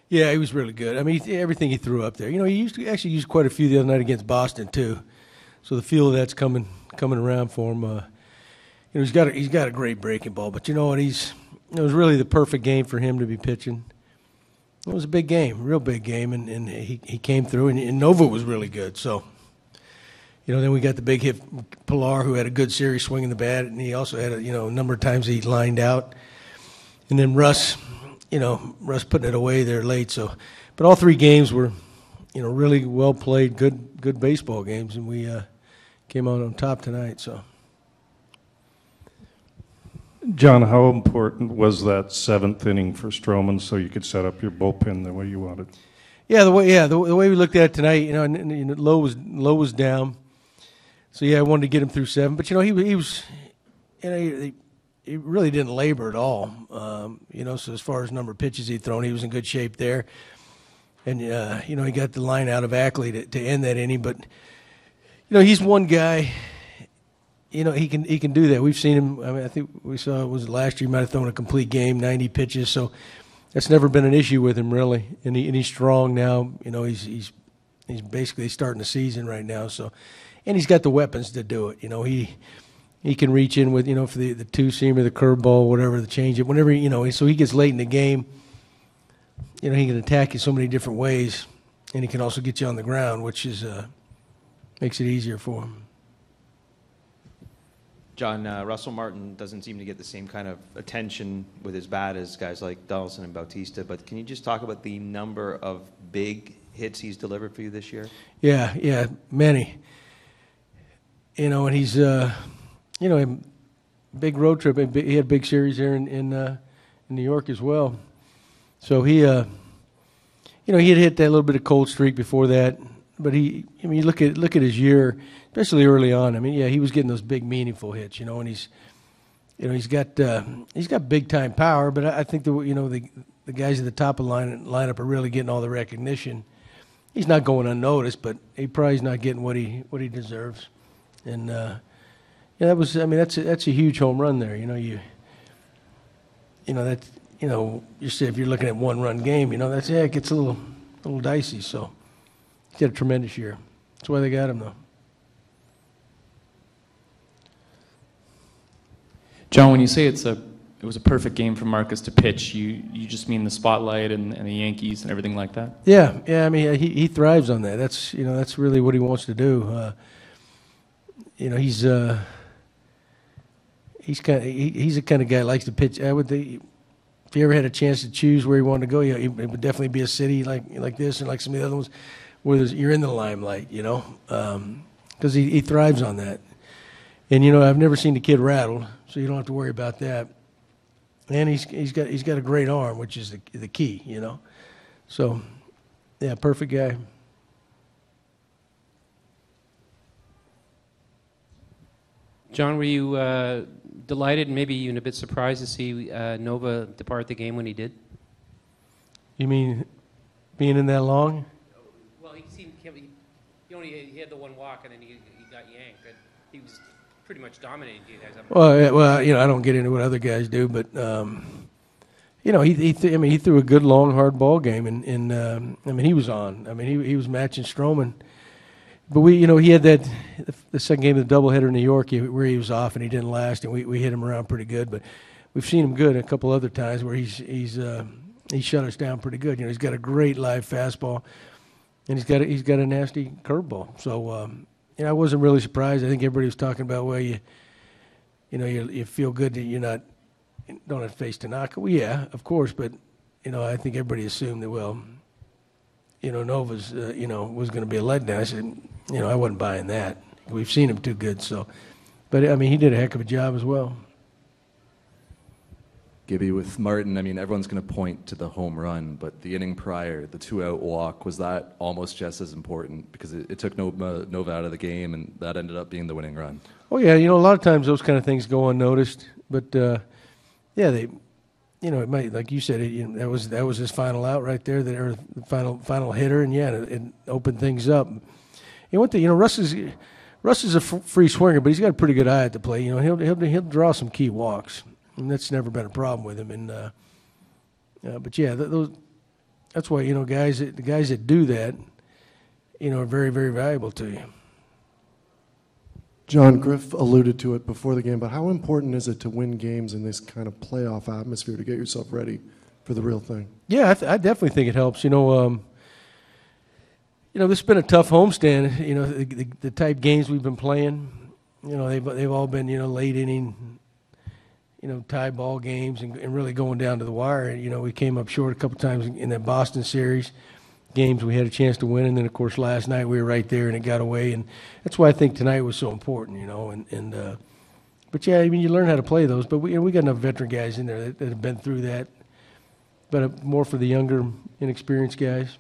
Yeah, he was really good. I mean, everything he threw up there. You know, he actually used quite a few the other night against Boston too. So the feel of that's coming around for him. You know, he's got a great breaking ball. But you know what? It was really the perfect game for him to be pitching. It was a big game, real big game, and he came through. And Nova was really good. So, you know, then we got the big hit Pilar, who had a good series swinging the bat, and he also had a number of times he lined out. And then Russ putting it away there late. So, but all three games were, really well played, good baseball games, and we came out on top tonight. So, John, how important was that seventh inning for Stroman so you could set up your bullpen the way you wanted? Yeah, the way we looked at it tonight, and Lowe was down, so yeah, I wanted to get him through seven. But he was, he really didn't labor at all. So as far as number of pitches he'd thrown, he was in good shape there. And, he got the line out of Ackley to end that inning. But, he's one guy, he can do that. We've seen him. I mean, I think we saw it was last year. He might have thrown a complete game, 90 pitches. So that's never been an issue with him, really. And he's strong now. He's basically starting the season right now. So, and he's got the weapons to do it. He can reach in with, for the two-seamer, the curveball, whatever, the changeup, whenever, so he gets late in the game, he can attack you so many different ways, and he can also get you on the ground, which is makes it easier for him. John, Russell Martin doesn't seem to get the same kind of attention with his bat as guys like Donaldson and Bautista, but can you just talk about the number of big hits he's delivered for you this year? Yeah, many. And he's... a big road trip. He had a big series here in New York as well. So he had hit that little bit of cold streak before that. But you look at his year, especially early on. I mean, yeah, he was getting those big, meaningful hits. And he's got big time power. But I think the guys at the top of the lineup are really getting all the recognition. He's not going unnoticed, but he probably is not getting what he deserves. And yeah, that's a huge home run there. You say if you're looking at one-run game, it gets a little dicey. So he's had a tremendous year. That's why they got him, though. John, when you say it was a perfect game for Marcus to pitch, you just mean the spotlight and the Yankees and everything like that? Yeah. I mean, he thrives on that. That's really what he wants to do. He's the kind of guy that likes to pitch. If he ever had a chance to choose where he wanted to go, it would definitely be a city like this and like some of the other ones where you're in the limelight, because he thrives on that. And I've never seen the kid rattled, so you don't have to worry about that. And he's got a great arm, which is the key, So, yeah, perfect guy. John, were you delighted and maybe even a bit surprised to see Nova depart the game when he did? You mean being in that long? Well, he had the one walk and then he got yanked. And he was pretty much dominating you guys. Well, I don't get into what other guys do, but he threw a good long hard ball game, and he was on. I mean, he was matching Stroman. But he had the second game of the doubleheader in New York where he was off and he didn't last, and we hit him around pretty good. But we've seen him good a couple other times where he's shut us down pretty good. He's got a great live fastball, and he's got a nasty curveball. So I wasn't really surprised. I think everybody was talking about you feel good that don't have to face Tanaka. Well, yeah, of course, but I think everybody assumed that Nova's was going to be a letdown. I said, I wasn't buying that. We've seen him too good. So, but he did a heck of a job as well. Gibby, with Martin, everyone's going to point to the home run, but the inning prior, the 2-out walk, was that almost just as important because it took Nova out of the game, and that ended up being the winning run? Oh yeah, a lot of times those kind of things go unnoticed, but it might, like you said, that was his final out right there, or the final hitter, and it opened things up. Russ is a free swinger, but he's got a pretty good eye at the plate. He'll draw some key walks, and that's never been a problem with him. And but yeah, those that's why the guys that do that, are very, very valuable to you. John, Griff alluded to it before the game, but how important is it to win games in this kind of playoff atmosphere to get yourself ready for the real thing? Yeah, I definitely think it helps. This has been a tough homestand. The type games we've been playing, they've all been late inning, tie ball games and really going down to the wire. We came up short a couple times in that Boston series games. We had a chance to win, and then of course last night we were right there and it got away. And that's why I think tonight was so important. But yeah, you learn how to play those. But we got enough veteran guys in there that have been through that. But more for the younger, inexperienced guys.